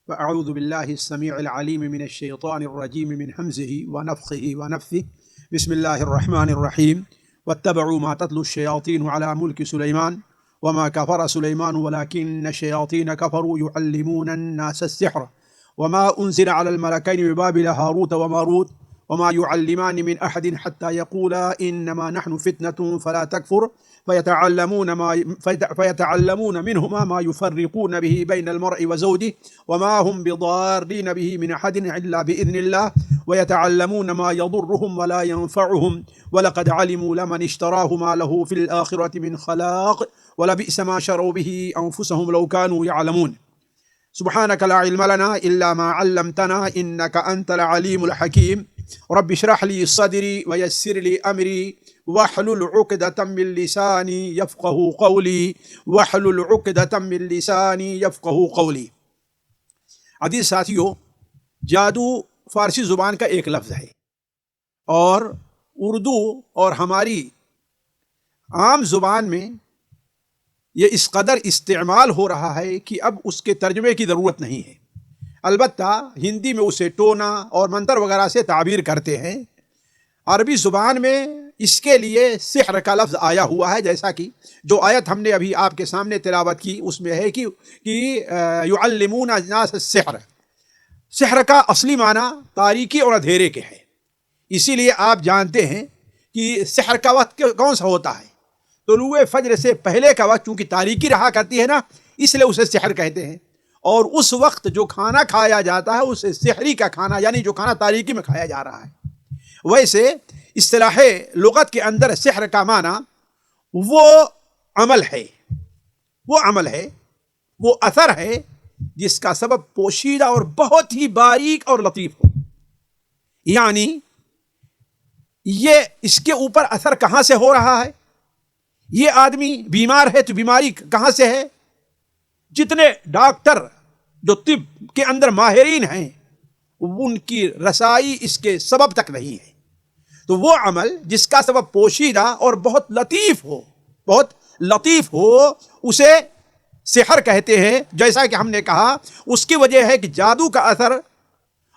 فأعوذ بالله السميع العليم من الشيطان الرجيم من همزه ونفخه ونفثه. بسم الله الرحمن الرحيم. واتبعوا ما تتلو الشياطين على ملك سليمان وما كفر سليمان ولكن الشياطين كفروا يعلمون الناس السحر وما أنزل على الملكين ببابل هاروت وماروت وما يعلمان من أحد حتى يقولا إنما نحن فتنة فلا تكفر فيتعلمون منهما ما يفرقون به بين المرء وزوجه وما هم بضارين به من أحد إلا بإذن الله ويتعلمون ما يضرهم ولا ينفعهم ولقد علموا لمن اشتراه ما له في الآخرة من خلاق ولبئس ما شروا به أنفسهم لو كانوا يعلمون. سبحانك لا علم لنا إلا ما علمتنا إنك أنت العليم الحكيم. رب اشرح لي صدري ويسر لي أمري واحلل عقدة من لساني يفقه قولي عزیز ساتھیو، جادو فارسی زبان کا ایک لفظ ہے اور اردو اور ہماری عام زبان میں یہ اس قدر استعمال ہو رہا ہے کہ اب اس کے ترجمے کی ضرورت نہیں ہے. البتہ ہندی میں اسے ٹونا اور منتر وغیرہ سے تعبیر کرتے ہیں. عربی زبان میں اس کے لیے سحر کا لفظ آیا ہوا ہے، جیسا کہ جو آیت ہم نے ابھی آپ کے سامنے تلاوت کی اس میں ہے کہ یعلمون الناس السحر. سحر کا اصلی معنی تاریکی اور اندھیرے کے ہے. اسی لیے آپ جانتے ہیں کہ سحر کا وقت کون سا ہوتا ہے؟ طلوع فجر سے پہلے کا وقت، چونکہ تاریکی رہا کرتی ہے نا، اس لیے اسے سحر کہتے ہیں. اور اس وقت جو کھانا کھایا جاتا ہے اسے سحری کا کھانا، یعنی جو کھانا تاریکی میں کھایا جا رہا ہے. ویسے اصطلاح لغت کے اندر سحر کا معنی وہ عمل ہے، وہ اثر ہے جس کا سبب پوشیدہ اور بہت ہی باریک اور لطیف ہو. یعنی یہ اس کے اوپر اثر کہاں سے ہو رہا ہے؟ یہ آدمی بیمار ہے تو بیماری کہاں سے ہے؟ جتنے ڈاکٹر جو طب کے اندر ماہرین ہیں ان کی رسائی اس کے سبب تک نہیں ہے. تو وہ عمل جس کا سبب پوشیدہ اور بہت لطیف ہو اسے سحر کہتے ہیں. جیسا کہ ہم نے کہا اس کی وجہ ہے کہ جادو کا اثر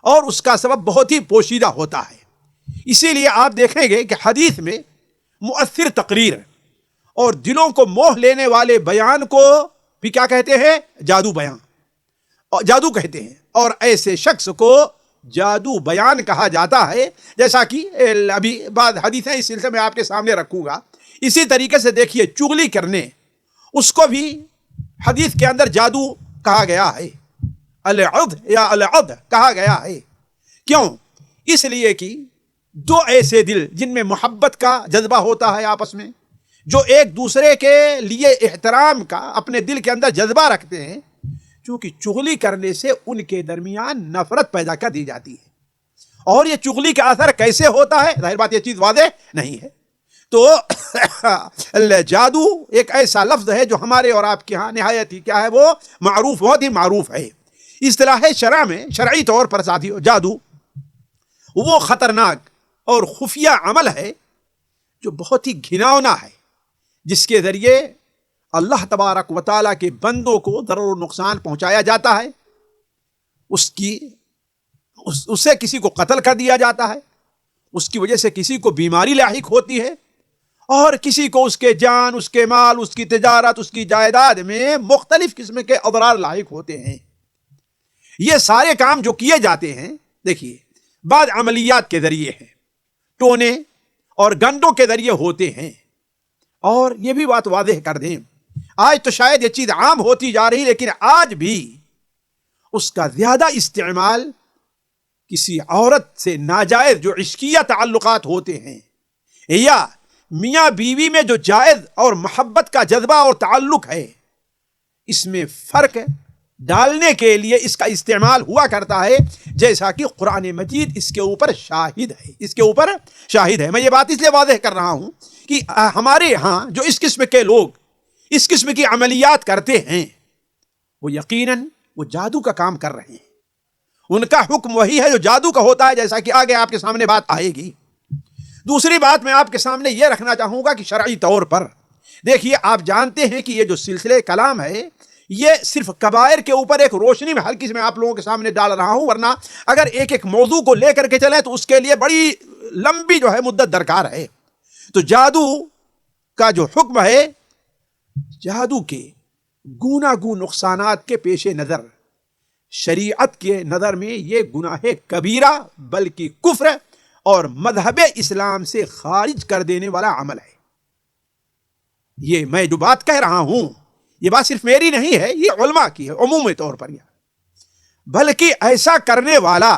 اور اس کا سبب بہت ہی پوشیدہ ہوتا ہے. اسی لیے آپ دیکھیں گے کہ حدیث میں مؤثر تقریر اور دلوں کو موہ لینے والے بیان کو بھی کیا کہتے ہیں؟ جادو کہتے ہیں. اور ایسے شخص کو جادو بیان کہا جاتا ہے، جیسا کہ ابھی بعض حدیثیں اس سلسلے میں آپ کے سامنے رکھوں گا. اسی طریقے سے دیکھیے، چغلی کرنے اس کو بھی حدیث کے اندر جادو کہا گیا ہے، العد کہا گیا ہے. کیوں؟ اس لیے کہ دو ایسے دل جن میں محبت کا جذبہ ہوتا ہے آپس میں، جو ایک دوسرے کے لیے احترام کا اپنے دل کے اندر جذبہ رکھتے ہیں، چونکہ چغلی کرنے سے ان کے درمیان نفرت پیدا کر دی جاتی ہے. اور یہ چغلی کا اثر کیسے ہوتا ہے؟ ظاہر بات یہ چیز واضح نہیں ہے. تو جادو ایک ایسا لفظ ہے جو ہمارے اور آپ کے ہاں نہایت ہی کیا ہے، وہ معروف، بہت ہی معروف ہے. اصطلاح شرع میں شرعی طور پر ساتھیو، جادو وہ خطرناک اور خفیہ عمل ہے جو بہت ہی گھناؤنا ہے، جس کے ذریعے اللہ تبارک و تعالیٰ کے بندوں کو ضرر و نقصان پہنچایا جاتا ہے. اسے کسی کو قتل کر دیا جاتا ہے، اس کی وجہ سے کسی کو بیماری لاحق ہوتی ہے، اور کسی کو اس کے جان، اس کے مال، اس کی تجارت، اس کی جائیداد میں مختلف قسم کے اضرار لاحق ہوتے ہیں. یہ سارے کام جو کیے جاتے ہیں، دیکھیے، بعض عملیات کے ذریعے ہیں، ٹونے اور گنڈوں کے ذریعے ہوتے ہیں. اور یہ بھی بات واضح کر دیں، آج تو شاید یہ چیز عام ہوتی جا رہی، لیکن آج بھی اس کا زیادہ استعمال کسی عورت سے ناجائز جو عشقیہ تعلقات ہوتے ہیں، یا میاں بیوی میں جو جائز اور محبت کا جذبہ اور تعلق ہے، اس میں فرق ڈالنے کے لیے اس کا استعمال ہوا کرتا ہے. جیسا کہ قرآن مجید اس کے اوپر شاہد ہے. میں یہ بات اس لیے واضح کر رہا ہوں کہ ہمارے ہاں جو اس قسم کے لوگ اس قسم کی عملیات کرتے ہیں، وہ یقیناً وہ جادو کا کام کر رہے ہیں. ان کا حکم وہی ہے جو جادو کا ہوتا ہے، جیسا کہ آگے آپ کے سامنے بات آئے گی. دوسری بات میں آپ کے سامنے یہ رکھنا چاہوں گا کہ شرعی طور پر دیکھیے، آپ جانتے ہیں کہ یہ جو سلسلے کلام ہے یہ صرف کبائر کے اوپر ایک روشنی میں ہلکی سے میں آپ لوگوں کے سامنے ڈال رہا ہوں، ورنہ اگر ایک ایک موضوع کو لے کر کے چلیں تو اس کے لیے بڑی لمبی جو ہے مدت درکار ہے۔ تو جادو کا جو حکم ہے، جادو کے گوناگون نقصانات کے پیش نظر شریعت کے نظر میں یہ گناہ کبیرہ بلکہ کفر اور مذہب اسلام سے خارج کر دینے والا عمل ہے۔ یہ میں جو بات کہہ رہا ہوں یہ بات صرف میری نہیں ہے، یہ علماء کی ہے عمومی طور پر، بلکہ ایسا کرنے والا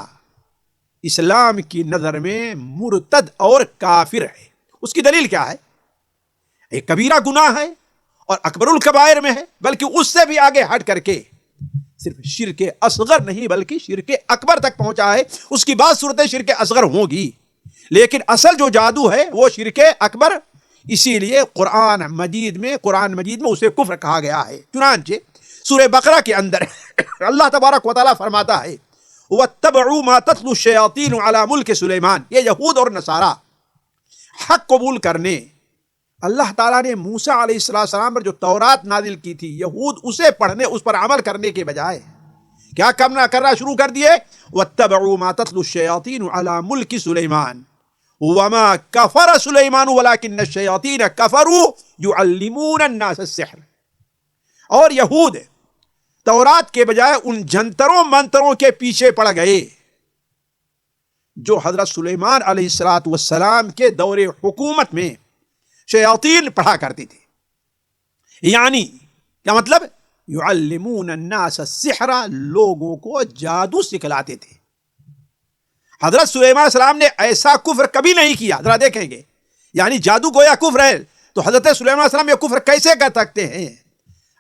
اسلام کی نظر میں مرتد اور کافر ہے۔ اس کی دلیل کیا ہے؟ ایک کبیرہ گناہ ہے اور اکبر الکبائر میں ہے، بلکہ اس سے بھی آگے ہٹ کر کے صرف شرک اصغر نہیں بلکہ شرک اکبر تک پہنچا ہے۔ اس کی بعض صورتیں شرک اصغر ہوں گی، لیکن اصل جو جادو ہے وہ شرک اکبر، اسی لیے قرآن مجید میں اسے کفر کہا گیا ہے۔ چنانچہ سورہ بقرہ کے اندر اللہ تبارک و تعالیٰ فرماتا ہے وَاتَّبَعُوا مَا تَتْلُو الشَّيَاطِينُ عَلَى مُلْكِ سُلَيْمَانَ، یہ یہود اور نصارہ حق قبول کرنے اللہ تعالیٰ نے موسیٰ علیہ السلام پر جو تورات نازل کی تھی، یہود اسے پڑھنے اس پر عمل کرنے کے بجائے کیا کرنا شروع کر دیے؟ وَاتَّبَعُوا مَا تَتْلُو الشَّيَاطِينُ عَلَى مُلْكِ سُلَيْمَانَ وَمَا كَفَرَ سُلَيْمَانُ وَلَكِنَّ الشَّيَاطِينَ كَفَرُوا يُعَلِّمُونَ النَّاسَ السِّحْرَ، اور یہود تورات کے بجائے ان جنتروں منتروں کے پیچھے پڑ گئے جو حضرت سلیمان علیہ السلام کے دور حکومت میں شیاطین پڑھا کرتے تھے۔ یعنی کیا مطلب؟ یعلمون الناس السحر، لوگوں کو جادو سکھلاتے تھے۔ حضرت سلیمان علیہ السلام نے ایسا کفر کبھی نہیں کیا، ذرا دیکھیں گے، یعنی جادو گویا کفر ہے تو حضرت سلیمان علیہ السلام یہ کفر کیسے کر سکتے ہیں؟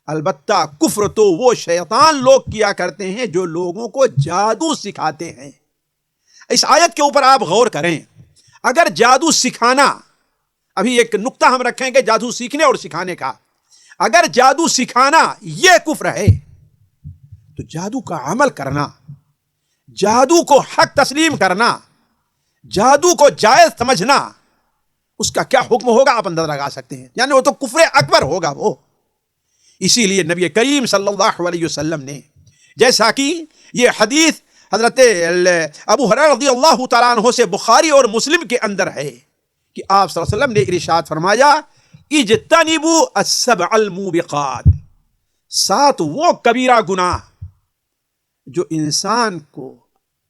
البتہ کفر تو وہ شیطان لوگ کیا کرتے ہیں جو لوگوں کو جادو سکھاتے ہیں۔ اس آیت کے اوپر آپ غور کریں، اگر جادو سکھانا، ابھی ایک نقطہ ہم رکھیں گے جادو سیکھنے اور سکھانے کا، اگر جادو سکھانا یہ کفر ہے تو جادو کا عمل کرنا، جادو کو حق تسلیم کرنا، جادو کو جائز سمجھنا، اس کا کیا حکم ہوگا آپ اندازہ لگا سکتے ہیں، یعنی وہ تو کفر اکبر ہوگا وہ۔ اسی لیے نبی کریم صلی اللہ علیہ وسلم نے، جیسا کہ یہ حدیث حضرت ابو ہریرہ رضی اللہ تعالیٰ عنہ سے بخاری اور مسلم کے اندر ہے کہ آپ صلی اللہ علیہ وسلم نے ارشاد فرمایا اجتنبوا السبع الموبقات، 7 وہ کبیرہ گناہ جو انسان کو،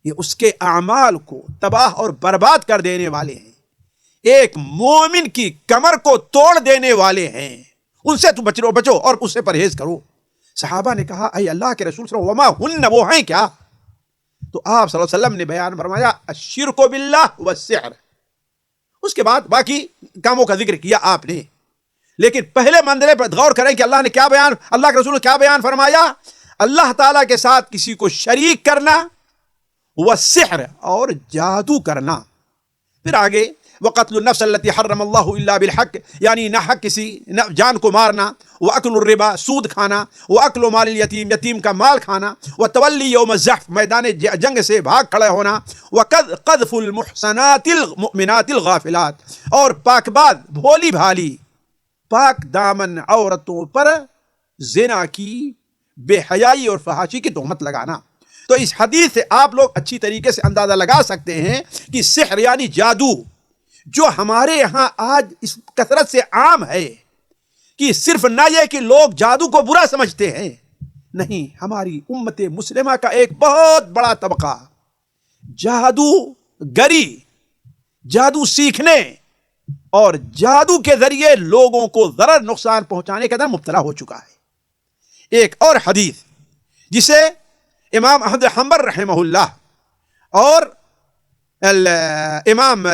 یہ اس کے اعمال کو تباہ اور برباد کر دینے والے ہیں، ایک مومن کی کمر کو توڑ دینے والے ہیں، ان سے تو بچو اور اس سے پرہیز کرو۔ صحابہ نے کہا اے اللہ کے رسول صلی اللہ علیہ وسلم وما ہن، وہ ہیں کیا؟ تو آپ صلی اللہ علیہ وسلم نے بیان فرمایا الشرک باللہ والسحر، اس کے بعد باقی کاموں کا ذکر کیا آپ نے، لیکن پہلے منزلے پر غور کریں کہ اللہ کے رسول نے کیا بیان فرمایا؟ اللہ تعالیٰ کے ساتھ کسی کو شریک کرنا، والسحر اور جادو کرنا، پھر آگے وقتل النفس التي حرم اللہ الا بالحق، یعنی نہ حق کسی جان کو مارنا، واکل الربا سود کھانا، واکل مال الیتیم یتیم کا مال کھانا، وتولی یوم الزحف میدان جنگ سے بھاگ کھڑے ہونا، وقذف المحصنات المؤمنات الغافلات، اور پاک باز بھولی بھالی پاک دامن عورتوں پر زنا کی، بے حیائی اور فحاشی کی تہمت لگانا۔ تو اس حدیث سے آپ لوگ اچھی طریقے سے اندازہ لگا سکتے ہیں کہ سحر یعنی جادو جو ہمارے یہاں آج اس کثرت سے عام ہے، کہ صرف نہ یہ کہ لوگ جادو کو برا سمجھتے ہیں، نہیں، ہماری امت مسلمہ کا ایک بہت بڑا طبقہ جادو گری، جادو سیکھنے اور جادو کے ذریعے لوگوں کو ضرر نقصان پہنچانے کے اندر مبتلا ہو چکا ہے۔ ایک اور حدیث جسے امام احمد حنبل رحمہ اللہ اور امام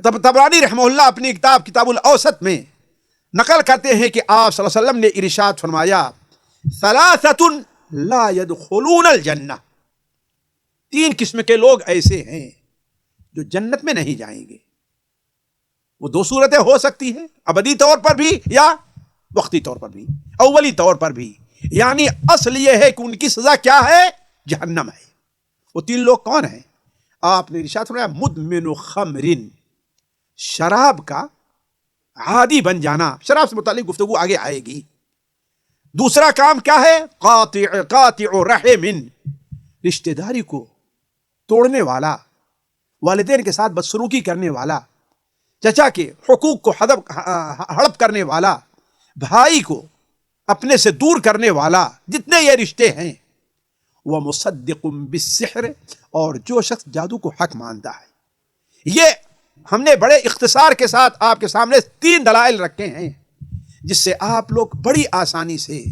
طبرانی رحمہ اللہ اپنی کتاب الاوسط میں نقل کرتے ہیں کہ آپ صلی اللہ علیہ وسلم نے ارشاد فرمایا ثلاثۃ لا يدخلون الجنہ، 3 قسم کے لوگ ایسے ہیں جو جنت میں نہیں جائیں گے۔ وہ 2 صورتیں ہو سکتی ہیں، ابدی طور پر بھی یا وقتی طور پر بھی، اولی طور پر بھی، یعنی اصل یہ ہے کہ ان کی سزا کیا ہے؟ جہنم ہے۔ وہ 3 لوگ کون ہیں؟ آپ نے ارشاد فرمایا مدمن خمر، شراب کا عادی بن جانا. شراب سے متعلق گفتگو آگے آئے گی. دوسرا کام کیا ہے؟ قاطع رحم، رشتہ داری کو توڑنے والا، والدین کے ساتھ بدسلوکی کرنے والا، چچا کے حقوق کو ہڑپ کرنے والا، بھائی کو اپنے سے دور کرنے والا، جتنے یہ رشتے ہیں. وہ مصدق بالسحر، اور جو شخص جادو کو حق مانتا ہے. یہ ہم نے بڑے اختصار کے ساتھ آپ کے سامنے 3 دلائل رکھے ہیں جس سے آپ لوگ بڑی آسانی سے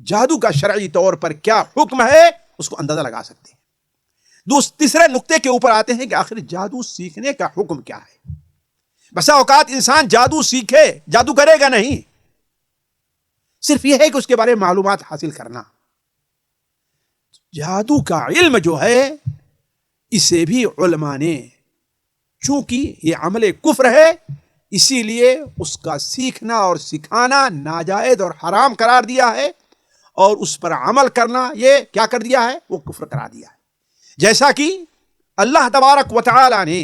جادو کا شرعی طور پر کیا حکم ہے اس کو اندازہ لگا سکتے ہیں. تیسرے نقطے کے اوپر آتے ہیں کہ آخر جادو سیکھنے کا حکم کیا ہے. بسا اوقات انسان جادو سیکھے، جادو کرے گا نہیں، صرف یہ ہے کہ اس کے بارے میں معلومات حاصل کرنا. جادو کا علم جو ہے اسے بھی علماء نے، چونکہ یہ عمل کفر ہے، اسی لیے اس کا سیکھنا اور سکھانا ناجائز اور حرام قرار دیا ہے، اور اس پر عمل کرنا یہ کیا کر دیا ہے؟ وہ کفر قرار دیا ہے. جیسا کہ اللہ تبارک و تعالی نے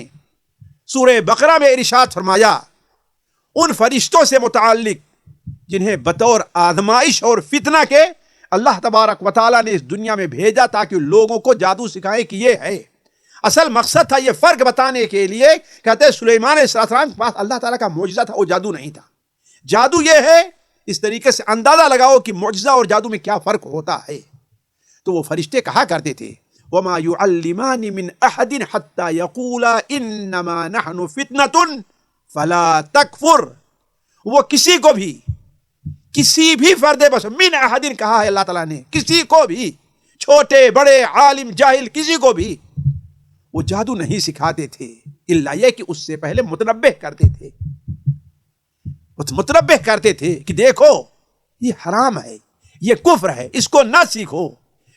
سورہ بقرہ میں ارشاد فرمایا ان فرشتوں سے متعلق جنہیں بطور آزمائش اور فتنہ کے اللہ تبارک و تعالی نے اس دنیا میں بھیجا تاکہ لوگوں کو جادو سکھائے کہ یہ ہے. اصل مقصد تھا یہ فرق بتانے کے لیے. کہتے ہیں سلیمان علیہ السلام کے پاس اللہ تعالیٰ کا معجزہ تھا، وہ جادو نہیں تھا. جادو یہ ہے اس طریقے سے اندازہ لگاؤ کہ معجزہ اور جادو میں کیا فرق ہوتا ہے. تو وہ فرشتے کہا کرتے تھے وَمَا يُعَلِّمَانِ مِنْ أَحَدٍ حَتَّى يَقُولَا إِنَّمَا نَحْنُ فِتْنَةٌ فَلَا تَكْفُرْ. وہ کسی کو بھی، کسی بھی فرد بس من احدین کہا ہے اللہ تعالیٰ نے، کسی کو بھی، چھوٹے بڑے عالم جاہل کسی کو بھی وہ جادو نہیں سکھاتے تھے، الا یہ کہ اس سے پہلے متنبہ کرتے تھے. متنبہ کرتے تھے کہ دیکھو یہ حرام ہے، یہ کفر ہے، اس کو نہ سیکھو،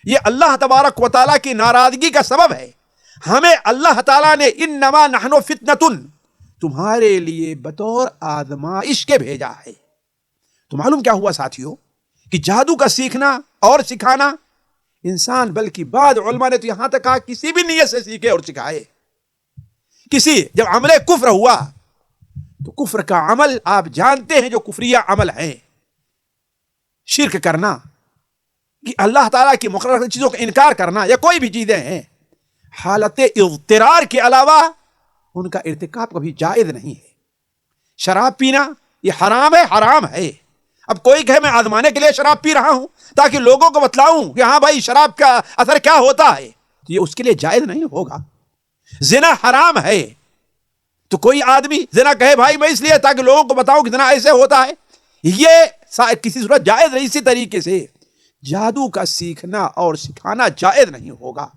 یہ اللہ تبارک و تعالیٰ کی ناراضگی کا سبب ہے. ہمیں اللہ تعالیٰ نے انما نحن فتنۃ، تمہارے لیے بطور آزمائش کے بھیجا ہے. تو معلوم کیا ہوا ساتھیوں کہ جادو کا سیکھنا اور سکھانا انسان، بلکہ بعض علماء نے تو یہاں تک کہا کسی بھی نیت سے سیکھے اور سکھائے. جب عمل کفر ہوا تو کفر کا عمل آپ جانتے ہیں جو کفریہ عمل ہے، شرک کرنا، کہ اللہ تعالیٰ کی مقررہ چیزوں کا انکار کرنا، یا کوئی بھی چیزیں ہیں حالت اضطرار کے علاوہ ان کا ارتکاب کبھی جائز نہیں ہے. شراب پینا یہ حرام ہے، حرام ہے. اب کوئی کہے میں آزمانے کے لیے شراب پی رہا ہوں تاکہ لوگوں کو بتلاؤں کہ ہاں بھائی شراب کا اثر کیا ہوتا ہے، تو یہ اس کے لیے جائز نہیں ہوگا. زنا حرام ہے، تو کوئی آدمی زنا کہے بھائی میں اس لیے تاکہ لوگوں کو بتاؤں کہ زنا ایسے ہوتا ہے، یہ کسی صورت جائز نہیں. اسی طریقے سے جادو کا سیکھنا اور سکھانا جائز نہیں ہوگا.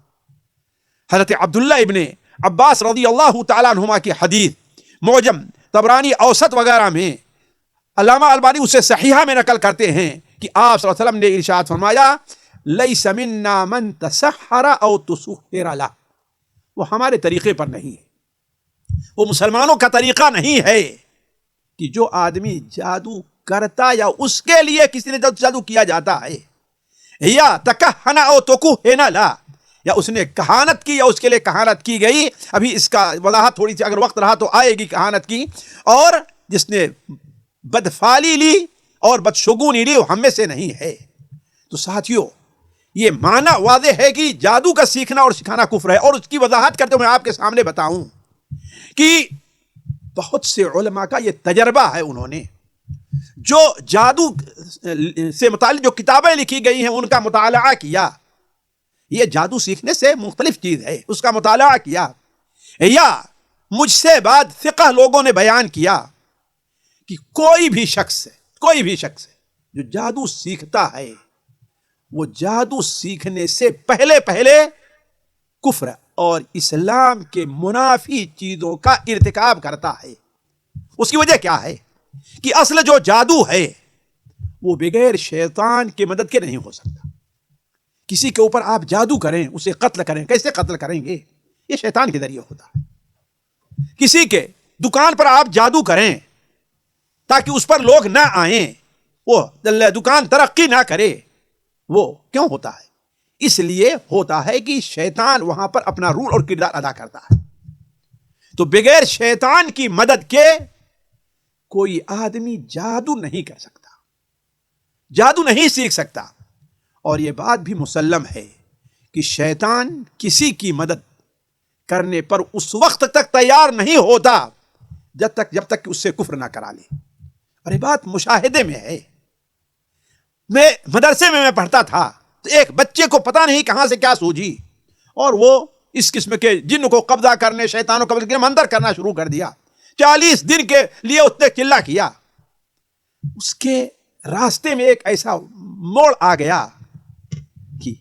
حضرت عبداللہ ابن عباس رضی اللہ تعالیٰ عنہما کی حدیث معجم طبرانی اوسط وغیرہ میں علامہ البانی اسے صحیحہ میں نقل کرتے ہیں کہ آپ صلی اللہ علیہ وسلم نے ارشاد فرمایا لیس منا من تسحر او تسحر له، وہ ہمارے طریقے پر نہیں ہے، وہ مسلمانوں کا طریقہ نہیں ہے کہ جو آدمی جادو کرتا یا اس کے لیے کسی نے جادو کیا جاتا ہے، یا تکہن او تکہن لا، یا اس نے کہانت کی یا اس کے لیے کہانت کی گئی. ابھی اس کا وضاحت تھوڑی سی اگر وقت رہا تو آئے گی کہانت کی. اور جس نے بدفالی لی اور بدشگونی لی وہ ہم میں سے نہیں ہے. تو ساتھیوں یہ معنی واضح ہے کہ جادو کا سیکھنا اور سکھانا کفر ہے. اور اس کی وضاحت کرتے ہوئے میں آپ کے سامنے بتاؤں کہ بہت سے علماء کا یہ تجربہ ہے، انہوں نے جو جادو سے متعلق جو کتابیں لکھی گئی ہیں ان کا مطالعہ کیا. یہ جادو سیکھنے سے مختلف چیز ہے، اس کا مطالعہ کیا، یا مجھ سے بعد فقہ لوگوں نے بیان کیا کہ کوئی بھی شخص جو جادو سیکھتا ہے وہ جادو سیکھنے سے پہلے کفر اور اسلام کے منافی چیزوں کا ارتکاب کرتا ہے. اس کی وجہ کیا ہے کہ اصل جو جادو ہے وہ بغیر شیطان کی مدد کے نہیں ہو سکتا. کسی کے اوپر آپ جادو کریں، اسے قتل کریں، کیسے قتل کریں گے؟ یہ شیطان کے ذریعے ہوتا ہے. کسی کے دکان پر آپ جادو کریں تاکہ اس پر لوگ نہ آئیں، وہ دکان ترقی نہ کرے، وہ کیوں ہوتا ہے؟ اس لیے ہوتا ہے کہ شیطان وہاں پر اپنا رول اور کردار ادا کرتا ہے. تو بغیر شیطان کی مدد کے کوئی آدمی جادو نہیں کر سکتا، جادو نہیں سیکھ سکتا. اور یہ بات بھی مسلم ہے کہ شیطان کسی کی مدد کرنے پر اس وقت تک تیار نہیں ہوتا جب تک کہ اس سے کفر نہ کرا لے. اور یہ بات مشاہدے میں ہے. میں مدرسے میں پڑھتا تھا تو ایک بچے کو پتہ نہیں کہاں سے کیا سوجی اور وہ اس قسم کے جن کو قبضہ کرنے، شیطانوں کو قبضہ کرنے منتر کرنا شروع کر دیا. 40 دن کے لیے اس نے چلا کیا. اس کے راستے میں ایک ایسا موڑ آ گیا کہ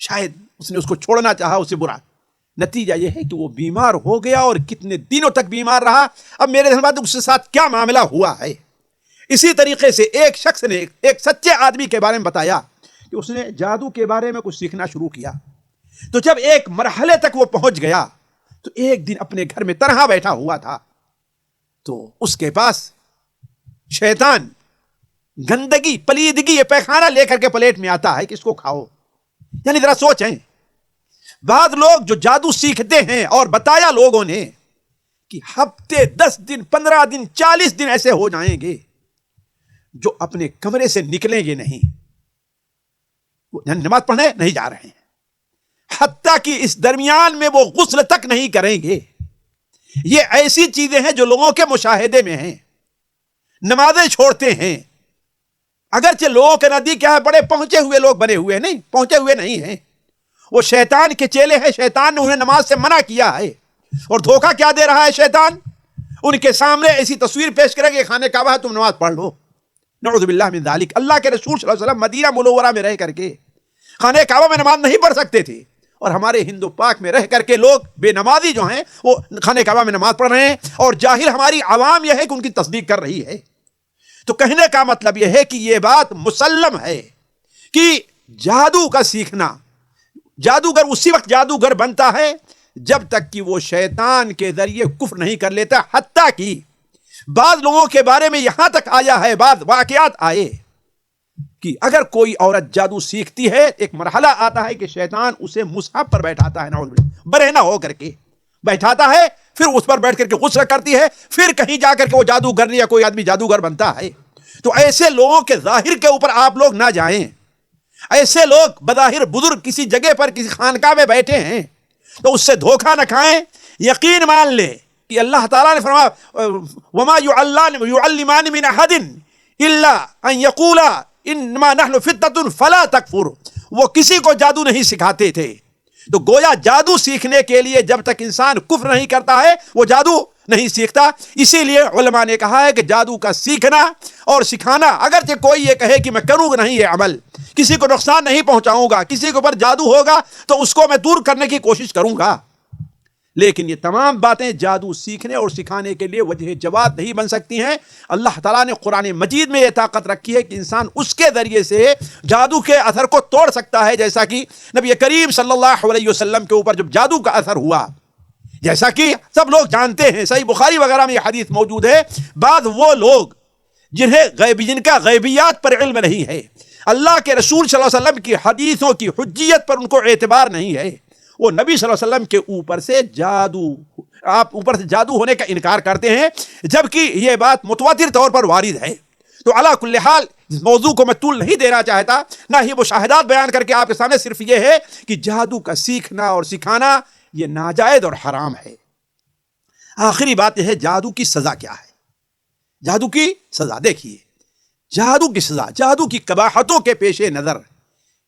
شاید اس نے اس کو چھوڑنا چاہا، اسے برا. نتیجہ یہ ہے کہ وہ بیمار ہو گیا اور کتنے دنوں تک بیمار رہا. اب میرے دل میں اس کے ساتھ کیا معاملہ ہوا ہے. اسی طریقے سے ایک شخص نے ایک سچے آدمی کے بارے میں بتایا کہ اس نے جادو کے بارے میں کچھ سیکھنا شروع کیا. تو جب ایک مرحلے تک وہ پہنچ گیا تو ایک دن اپنے گھر میں تنہا بیٹھا ہوا تھا تو اس کے پاس شیطان گندگی، پلیدگی، یہ پیخانہ لے کر کے پلیٹ میں آتا ہے کہ اس کو کھاؤ. یعنی ذرا سوچیں، بعض لوگ جو جادو سیکھتے ہیں اور بتایا لوگوں نے کہ ہفتے 10 دن 15 دن 40 دن ایسے ہو جائیں گے جو اپنے کمرے سے نکلیں گے نہیں، نماز پڑھنے نہیں جا رہے ہیں، حتیٰ کہ اس درمیان میں وہ غسل تک نہیں کریں گے. یہ ایسی چیزیں ہیں جو لوگوں کے مشاہدے میں ہیں. نمازیں چھوڑتے ہیں، اگرچہ لوگوں کے نزدیک کیا ہے بڑے پہنچے ہوئے لوگ بنے ہوئے، نہیں پہنچے ہوئے نہیں ہیں، وہ شیطان کے چیلے ہیں. شیطان نے انہیں نماز سے منع کیا ہے. اور دھوکہ کیا دے رہا ہے شیطان؟ ان کے سامنے ایسی تصویر پیش کرے کہ خانہ کعبہ ہے، تم نماز پڑھ لو. نعوذ باللہ من ذالک. اللہ کے رسول صلی اللہ علیہ وسلم مدینہ منورہ میں رہ کر کے خانہ کعبہ میں نماز نہیں پڑھ سکتے تھے، اور ہمارے ہندو پاک میں رہ کر کے لوگ بے نمازی جو ہیں وہ خانہ کعبہ میں نماز پڑھ رہے ہیں، اور جاہل ہماری عوام یہ ہے کہ ان کی تصدیق کر رہی ہے. تو کہنے کا مطلب یہ ہے کہ یہ بات مسلم ہے کہ جادو کا سیکھنا، جادوگر اسی وقت جادوگر بنتا ہے جب تک کہ وہ شیطان کے ذریعے کفر نہیں کر لیتا. حتیٰ کہ بعض لوگوں کے بارے میں یہاں تک آیا ہے، بعض واقعات آئے کہ اگر کوئی عورت جادو سیکھتی ہے، ایک مرحلہ آتا ہے کہ شیطان اسے مصحف پر بیٹھاتا ہے، نعوذ باللہ، برہنہ ہو کر کے بیٹھاتا ہے، پھر اس پر بیٹھ کر کے غسل کرتی ہے، پھر کہیں جا کر کے وہ جادوگر یا کوئی آدمی جادوگر بنتا ہے. تو ایسے لوگوں کے ظاہر کے اوپر آپ لوگ نہ جائیں. ایسے لوگ بظاہر بزرگ کسی جگہ پر کسی خانقاہ میں بیٹھے ہیں تو اس سے دھوکہ نہ کھائیں. یقین مان لیں کہ اللہ تعالیٰ نے فرمایا وما يعلمان من احد الا ان يقولا انما نحن فتنة فلا تکفر. وہ کسی کو جادو نہیں سکھاتے تھے. تو گویا جادو سیکھنے کے لیے جب تک انسان کفر نہیں کرتا ہے وہ جادو نہیں سیکھتا. اسی لیے علماء نے کہا ہے کہ جادو کا سیکھنا اور سکھانا، اگرچہ کوئی یہ کہے کہ میں کروں گا نہیں یہ عمل، کسی کو نقصان نہیں پہنچاؤں گا، کسی کے اوپر جادو ہوگا تو اس کو میں دور کرنے کی کوشش کروں گا، لیکن یہ تمام باتیں جادو سیکھنے اور سکھانے کے لیے وجہ جواب نہیں بن سکتی ہیں. اللہ تعالیٰ نے قرآن مجید میں یہ طاقت رکھی ہے کہ انسان اس کے ذریعے سے جادو کے اثر کو توڑ سکتا ہے. جیسا کہ نبی کریم صلی اللہ علیہ وسلم کے اوپر جب جادو کا اثر ہوا، جیسا کہ سب لوگ جانتے ہیں، صحیح بخاری وغیرہ میں یہ حدیث موجود ہے، بعض وہ لوگ جن کا غیبیات پر علم نہیں ہے، اللہ کے رسول صلی اللہ علیہ وسلم کی حدیثوں کی حجیت پر ان کو اعتبار نہیں ہے، وہ نبی صلی اللہ علیہ وسلم کے اوپر سے جادو ہونے کا انکار کرتے ہیں، جبکہ یہ بات متواتر طور پر وارد ہے. تو علی کل حال اس موضوع کو میں طول نہیں دینا چاہتا، نہ ہی مشاہدات بیان کر کے آپ کے سامنے، صرف یہ ہے کہ جادو کا سیکھنا اور سکھانا یہ ناجائز اور حرام ہے. آخری بات یہ ہے جادو کی سزا کیا ہے. جادو کی سزا دیکھیے، جادو کی سزا، جادو کی قباحتوں کے پیش نظر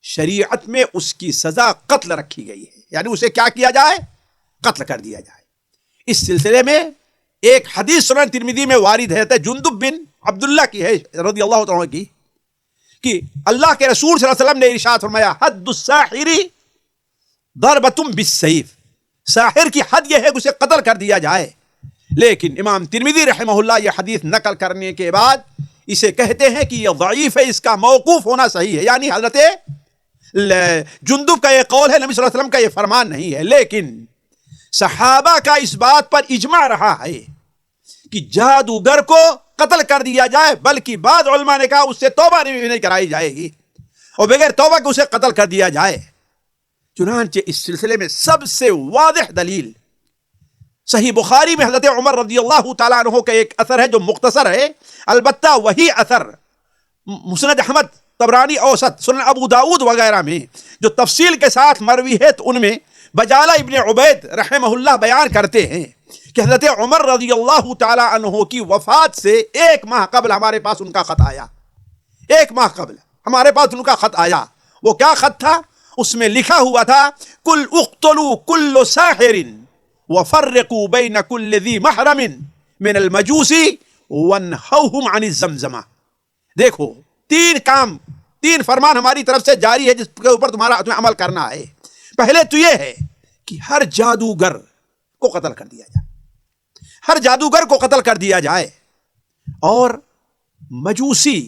شریعت میں اس کی سزا قتل رکھی گئی ہے. یعنی اسے کیا کیا جائے؟ قتل کر دیا جائے. اس سلسلے میں ایک حدیث سنن ترمذی میں وارد ہے، جندب بن عبداللہ کی ہے رضی اللہ تعالیٰ کی، کہ اللہ کے رسول صلی اللہ علیہ وسلم نے ارشاد فرمایا حد الساحر ضربۃ بالسیف. ساحر کی حد یہ ہے کہ اسے قتل کر دیا جائے. لیکن امام ترمذی رحمہ اللہ یہ حدیث نقل کرنے کے بعد اسے کہتے ہیں کہ یہ ضعیف ہے، اس کا موقوف ہونا صحیح ہے. یعنی حضرت جندب کا یہ قول ہے، نبی صلی اللہ علیہ وسلم کا یہ فرمان نہیں ہے. لیکن صحابہ کا اس بات پر اجماع رہا ہے کہ جادوگر کو قتل کر دیا جائے، بلکہ بعض علماء نے کہا اس سے توبہ نہیں کرائی جائے گی اور بغیر توبہ کے اسے قتل کر دیا جائے. چنانچہ اس سلسلے میں سب سے واضح دلیل صحیح بخاری میں حضرت عمر رضی اللہ تعالیٰ عنہ کا ایک اثر ہے جو مختصر ہے، البتہ وہی اثر مسند احمد، طبرانی اوسط، سنن ابو داود وغیرہ میں جو تفصیل کے ساتھ مروی ہے، تو ان میں بجالہ ابن عبید رحمہ اللہ بیان کرتے ہیں کہ حضرت عمر رضی اللہ تعالیٰ عنہ کی وفات سے 1 ماہ قبل ہمارے پاس ان کا خط آیا، 1 ماہ قبل ہمارے پاس ان کا خط آیا۔ وہ کیا خط تھا؟ اس میں لکھا ہوا تھا کل اقتلوا کل ساحر وفرقوا بین کل ذی محرم من المجوس وانہوہم عن الزمزمہ۔ دیکھو 3 کام، 3 فرمان ہماری طرف سے جاری ہے جس کے اوپر تمہیں عمل کرنا ہے۔ پہلے تو یہ ہے کہ ہر جادوگر کو قتل کر دیا جائے، ہر جادوگر کو قتل کر دیا جائے، اور مجوسی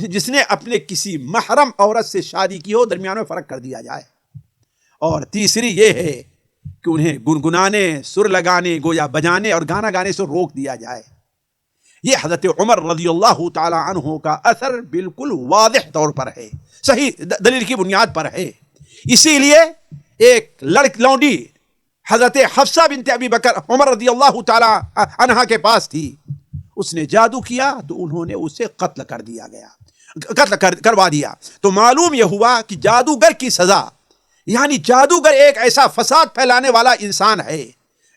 جس نے اپنے کسی محرم عورت سے شادی کی ہو درمیان میں فرق کر دیا جائے، اور تیسری یہ ہے کہ انہیں گنگنانے، سر لگانے، گویا بجانے اور گانا گانے سے روک دیا جائے۔ یہ حضرت عمر رضی اللہ تعالی عنہ کا اثر بالکل واضح طور پر ہے، صحیح دلیل کی بنیاد پر ہے۔ اسی لیے ایک لونڈی حضرت حفصہ بنت ابی بکر عمر رضی اللہ تعالی عنہ کے پاس تھی، اس نے جادو کیا تو انہوں نے اسے قتل کروا دیا۔ تو معلوم یہ ہوا کہ جادوگر کی سزا، یعنی جادوگر ایک ایسا فساد پھیلانے والا انسان ہے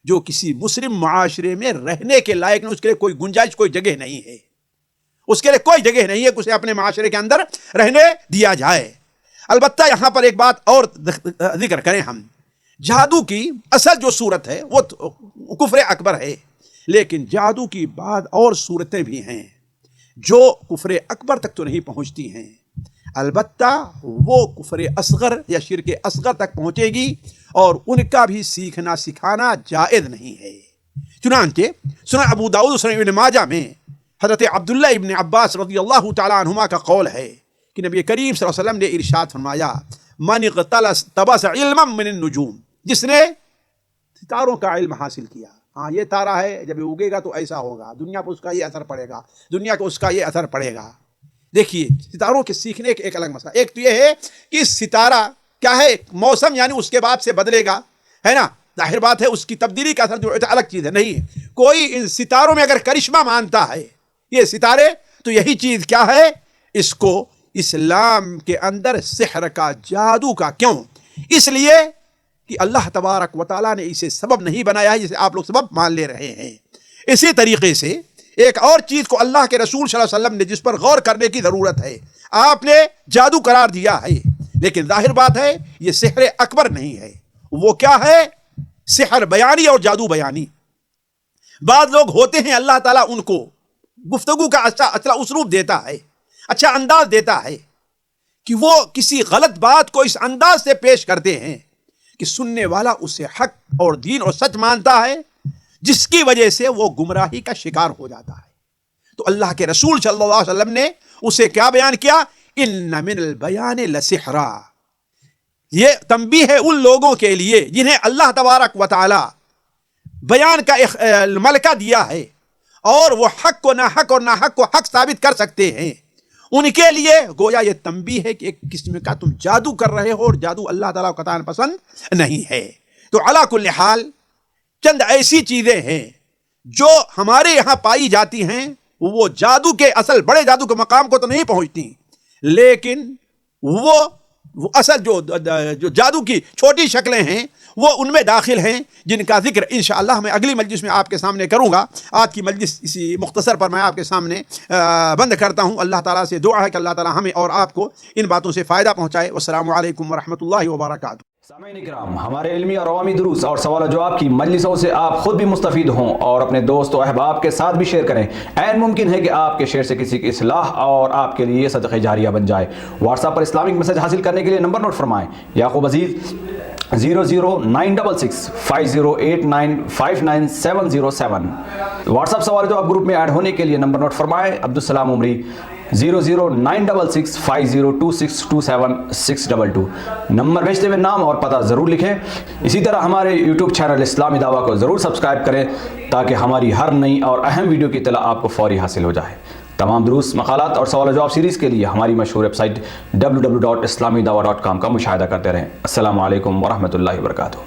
جو کسی مسلم معاشرے میں رہنے کے لائق نہیں، اس کے لیے کوئی گنجائش، کوئی جگہ نہیں ہے، اس کے لیے کوئی جگہ نہیں ہے کہ اسے اپنے معاشرے کے اندر رہنے دیا جائے۔ البتہ یہاں پر ایک بات اور ذکر کریں ہم، جادو کی اصل جو صورت ہے وہ کفر اکبر ہے، لیکن جادو کی بعض اور صورتیں بھی ہیں جو کفر اکبر تک تو نہیں پہنچتی ہیں، البتہ وہ کفر اصغر یا شرک اصغر تک پہنچے گی، اور ان کا بھی سیکھنا سکھانا جائز نہیں ہے۔ چنانچہ سنن ابو داؤد و سنن ابن ماجہ میں حضرت عبداللہ ابن عباس رضی اللہ تعالیٰ عنہما کا قول ہے کہ نبی کریم صلی اللہ علیہ وسلم نے ارشاد فرمایا من اقتبس علما من النجوم، جس نے ستاروں کا علم حاصل کیا، ہاں یہ تارہ ہے، جب یہ اگے گا تو ایسا ہوگا، دنیا پر اس کا یہ اثر پڑے گا، دنیا کو اس کا یہ اثر پڑے گا۔ دیکھیے ستاروں کے سیکھنے کے ایک الگ مسئلہ، ایک تو یہ ہے کہ ستارہ کیا ہے، موسم یعنی اس کے بعد سے بدلے گا، ہے نا، ظاہر بات ہے اس کی تبدیلی کا اثر جو الگ چیز ہے، نہیں ہے کوئی ان ستاروں میں اگر کرشمہ مانتا ہے یہ ستارے، تو یہی چیز کیا ہے، اس کو اسلام کے اندر سحر کا، جادو کا، کیوں؟ اس لیے کہ اللہ تبارک و تعالیٰ نے اسے سبب نہیں بنایا ہے جسے آپ لوگ سبب مان لے رہے ہیں۔ اسی طریقے سے ایک اور چیز کو اللہ کے رسول صلی اللہ علیہ وسلم نے جس پر غور کرنے کی ضرورت ہے، آپ نے جادو قرار دیا ہے، لیکن ظاہر بات ہے یہ سحر اکبر نہیں ہے، وہ کیا ہے، سحر بیانی اور جادو بیانی۔ بعض لوگ ہوتے ہیں اللہ تعالیٰ ان کو گفتگو کا اچھا اسلوب دیتا ہے، اچھا انداز دیتا ہے کہ وہ کسی غلط بات کو اس انداز سے پیش کرتے ہیں کہ سننے والا اسے حق اور دین اور سچ مانتا ہے، جس کی وجہ سے وہ گمراہی کا شکار ہو جاتا ہے۔ تو اللہ کے رسول صلی اللہ علیہ وسلم نے اسے کیا بیان کیا، ان من البیان لسحرا، یہ تنبیہ ہے ان لوگوں کے لیے جنہیں اللہ تبارک و تعالی بیان کا ملکہ دیا ہے، اور وہ حق کو ناحق اور ناحق کو حق ثابت کر سکتے ہیں، ان کے لیے گویا یہ تنبیہ ہے کہ ایک قسم کا تم جادو کر رہے ہو، اور جادو اللہ تعالیٰ کو قطعاً پسند نہیں ہے۔ تو علی کل حال چند ایسی چیزیں ہیں جو ہمارے یہاں پائی جاتی ہیں، وہ جادو کے اصل بڑے جادو کے مقام کو تو نہیں پہنچتی، لیکن وہ اصل جو جادو کی چھوٹی شکلیں ہیں وہ ان میں داخل ہیں، جن کا ذکر انشاءاللہ میں اگلی مجلس میں آپ کے سامنے کروں گا۔ آج کی مجلس اسی مختصر پر میں آپ کے سامنے بند کرتا ہوں۔ اللہ تعالیٰ سے دعا ہے کہ اللہ تعالیٰ ہمیں اور آپ کو ان باتوں سے فائدہ پہنچائے۔ والسلام علیکم ورحمۃ اللہ وبرکاتہ۔ سامعین اکرام، ہمارے علمی اور عوامی دروس اور سوال و جواب کی مجلسوں سے آپ خود بھی مستفید ہوں اور اپنے دوست و احباب کے ساتھ بھی شیئر کریں۔ عین ممکن ہے کہ آپ کے شیئر سے کسی کی اصلاح اور آپ کے لیے صدقہ جاریہ بن جائے۔ واٹس ایپ پر اسلامک میسج حاصل کرنے کے لیے نمبر نوٹ فرمائیں: یعقوب عزیز 00966 5089 59707۔ واٹس ایپ سوال جواب گروپ میں ایڈ ہونے کے لیے نمبر نوٹ فرمائیں: عبدالسلام عمری 00966 502627 622۔ نمبر بھیجتے ہوئے نام اور پتہ ضرور لکھیں۔ اسی طرح ہمارے یوٹیوب چینل اسلامی دعویٰ کو ضرور سبسکرائب کریں تاکہ ہماری ہر نئی اور اہم ویڈیو کی اطلاع آپ کو فوری حاصل ہو جائے۔ تمام دروس، مقالات اور سوال و جواب سیریز کے لیے ہماری مشہور ویب سائٹ www.islamidawah.com کا مشاہدہ کرتے رہیں۔ السلام علیکم ورحمۃ اللہ وبرکاتہ۔